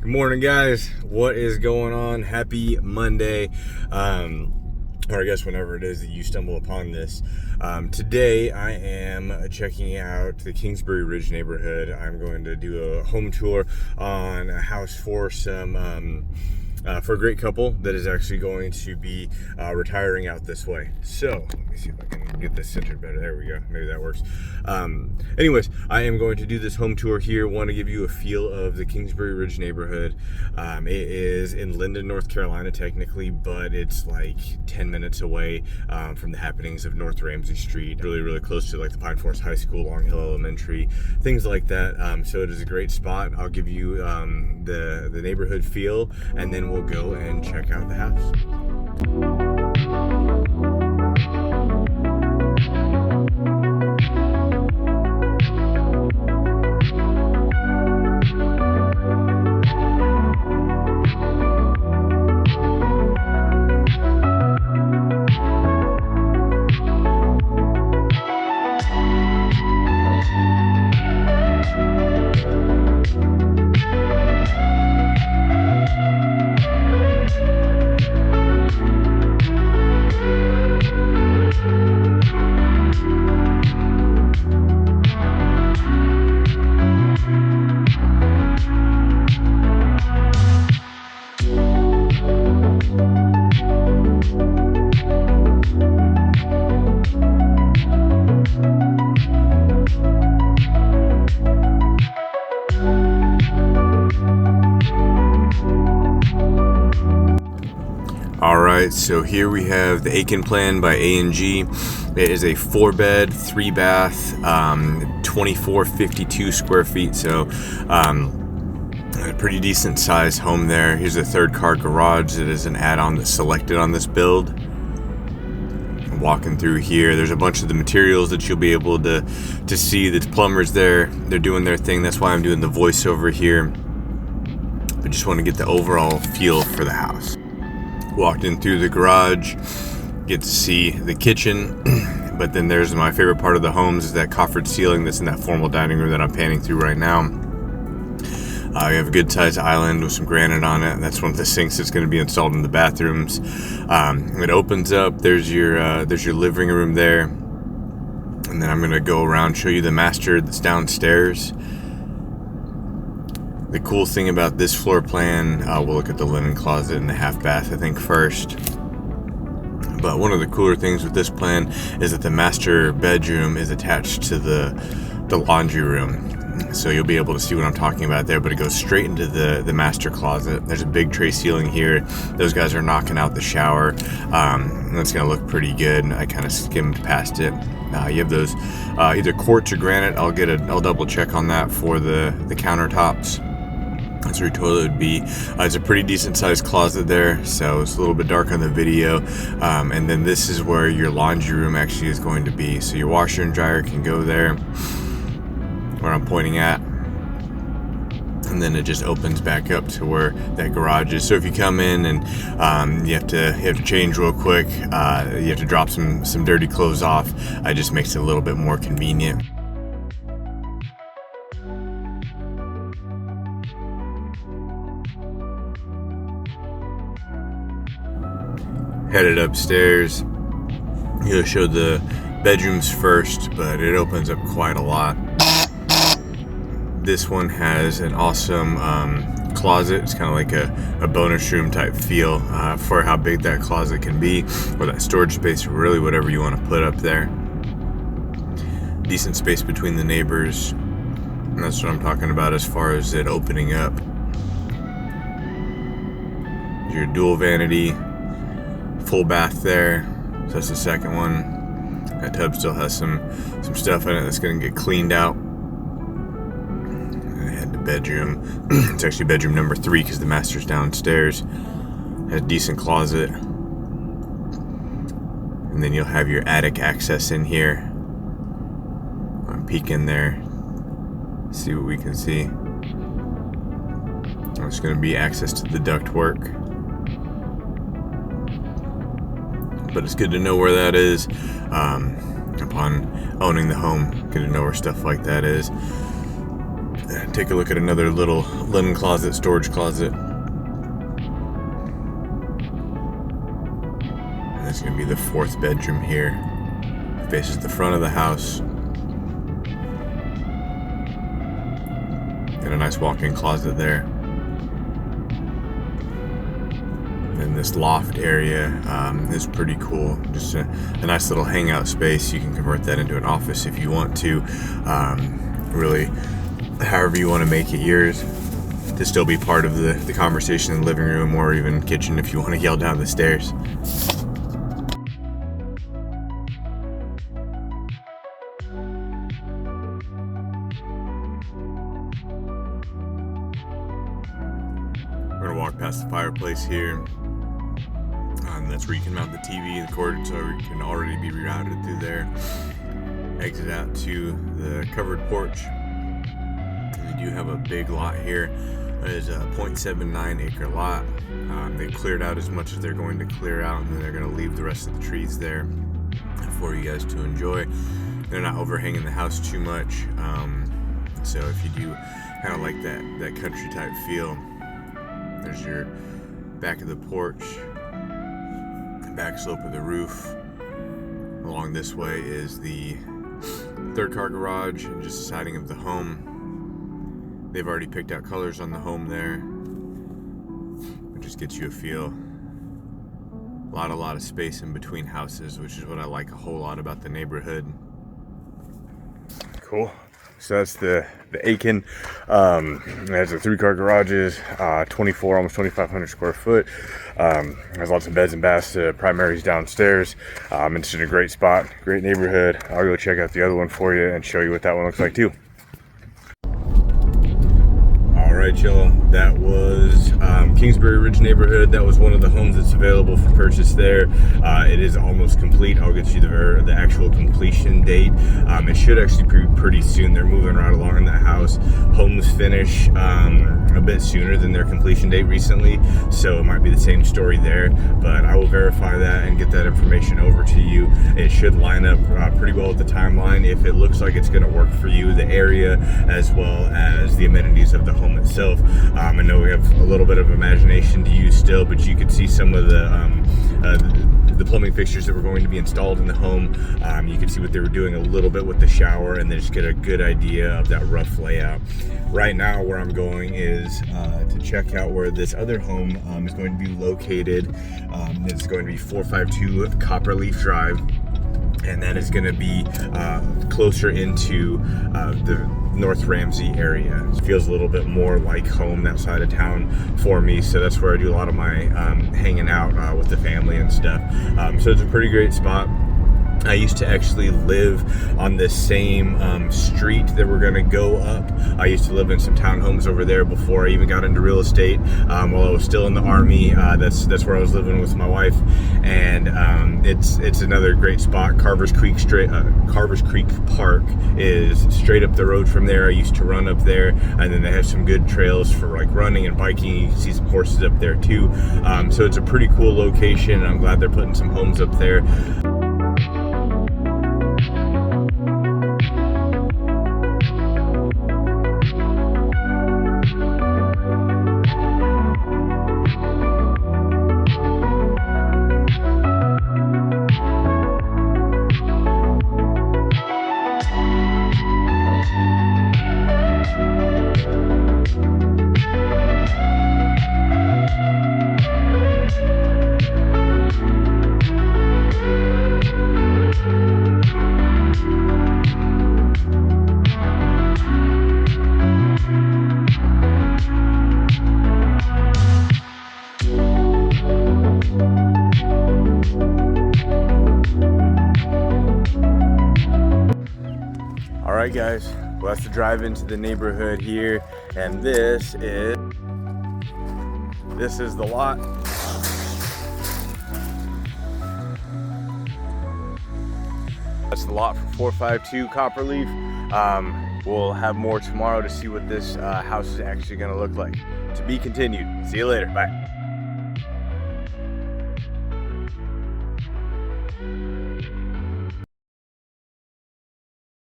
Good morning, guys. What is going on? Happy Monday. Or I guess whenever it is that you stumble upon this. Today I am checking out the Kingsbury Ridge neighborhood. I'm going to do a home tour on a house for for a great couple that is actually going to be retiring out this way. So let me see if I can get this centered better. There we go. Maybe that works. Anyways, I am going to do this home tour here. Want to give you a feel of the Kingsbury Ridge neighborhood. It is in Linden, North Carolina, technically, but it's like 10 minutes away from the happenings of North Ramsey Street. Really close to like the Pine Forest High School, Long Hill Elementary, things like that. So it is a great spot. I'll give you the neighborhood feel, and then we'll go and check out the house. Alright, so here we have the Aiken plan by A&G. It is a 4-bed, 3-bath, 2452 square feet, so a pretty decent sized home there. Here's a 3rd-car garage that is an add-on that's selected on this build. Walking through here, there's a bunch of the materials that you'll be able to see. The plumbers there, they're doing their thing. That's why I'm doing the voiceover here. I just want to get the overall feel for the house. Walked in through the garage, get to see the kitchen, but then there's my favorite part of the homes is that coffered ceiling that's in that formal dining room that I'm panning through right now. We have a good sized island with some granite on it. That's one of the sinks that's going to be installed in the bathrooms. It opens up. There's your living room there, and then I'm going to go around, show you the master that's downstairs. The cool thing about this floor plan, we'll look at the linen closet and the half bath, I think, first. But one of the cooler things with this plan is that the master bedroom is attached to the laundry room. So you'll be able to see what I'm talking about there, but it goes straight into the master closet. There's a big tray ceiling here. Those guys are knocking out the shower. That's going to look pretty good. I kind of skimmed past it. You have those either quartz or granite. I'll double check on that for the countertops. That's where your toilet would be. It's a pretty decent sized closet there, so it's a little bit dark on the video. And then this is where your laundry room actually is going to be. So your washer and dryer can go there, where I'm pointing at. And then it just opens back up to where that garage is. So if you come in and you have to change real quick, you have to drop some dirty clothes off, it just makes it a little bit more convenient. Headed upstairs. You'll show the bedrooms first, but it opens up quite a lot. This one has an awesome closet. It's kind of like a bonus room type feel for how big that closet can be, or that storage space, or really whatever you want to put up there. Decent space between the neighbors, and that's what I'm talking about as far as it opening up. Your dual vanity, full bath there. So that's the second one. That tub still has some stuff in it that's going to get cleaned out. I had the bedroom. It's actually bedroom number 3 because the master's downstairs. Has a decent closet. And then you'll have your attic access in here. I'll peek in there, see what we can see. There's going to be access to the ductwork. But it's good to know where that is. Upon owning the home, good to know where stuff like that is. take a look at another little linen closet, storage closet. And this is going to be the 4th bedroom here. It faces the front of the house. And a nice walk-in closet there. And this loft area is pretty cool. Just a nice little hangout space. You can convert that into an office if you want to. Really, however you want to make it yours, to still be part of the conversation in the living room or even kitchen if you want to yell down the stairs. We're gonna walk past the fireplace here. That's where you can mount the TV. The cord can already be rerouted through there. Exit out to the covered porch. And you do have a big lot here. It is a 0.79 acre lot. They cleared out as much as they're going to clear out, and then they're going to leave the rest of the trees there for you guys to enjoy. They're not overhanging the house too much. So if you do kind of like that country type feel, there's your back of the porch, back slope of the roof. Along this way is the 3rd car garage and just the siding of the home. They've already picked out colors on the home there. It just gets you a feel. A lot of space in between houses, which is what I like a whole lot about the neighborhood. Cool. So that's the Aiken. It has the 3-car garages, 24, almost 2,500 square foot. Has lots of beds and baths, primaries downstairs. It's in a great spot, great neighborhood. I'll go check out the other one for you and show you what that one looks like too. All right, y'all, that was Kingsbury Ridge neighborhood. That was one of the homes that's available for purchase there. It is almost complete. I'll get you the actual completion date. It should actually be pretty soon. They're moving right along in that house. Homes finish a bit sooner than their completion date recently, so it might be the same story there, but I will verify that and get that information over to you. It should line up pretty well with the timeline if it looks like it's going to work for you, the area, as well as the amenities of the home itself. I know we have a little bit of imagination to use still, but you can see some of the plumbing fixtures that were going to be installed in the home. You can see what they were doing a little bit with the shower, and then just get a good idea of that rough layout. Right now, where I'm going is to check out where this other home is going to be located. It's going to be 452 Copperleaf Drive, and that is going to be closer into the North Ramsey area. It feels a little bit more like home, that side of town for me, so that's where I do a lot of my hanging out with the family and stuff. So it's a pretty great spot. I used to actually live on the same street that we're gonna go up. I used to live in some townhomes over there before I even got into real estate. While I was still in the Army, that's where I was living with my wife, and it's another great spot. Carver's Creek Park is straight up the road from there. I used to run up there, and then they have some good trails for like running and biking. You can see some horses up there too. So it's a pretty cool location, and I'm glad they're putting some homes up there. Alright guys, well, that's the drive into the neighborhood here, and this is the lot. That's the lot for 452 Copperleaf. We'll have more tomorrow to see what this house is actually going to look like. To be continued. See you later. Bye.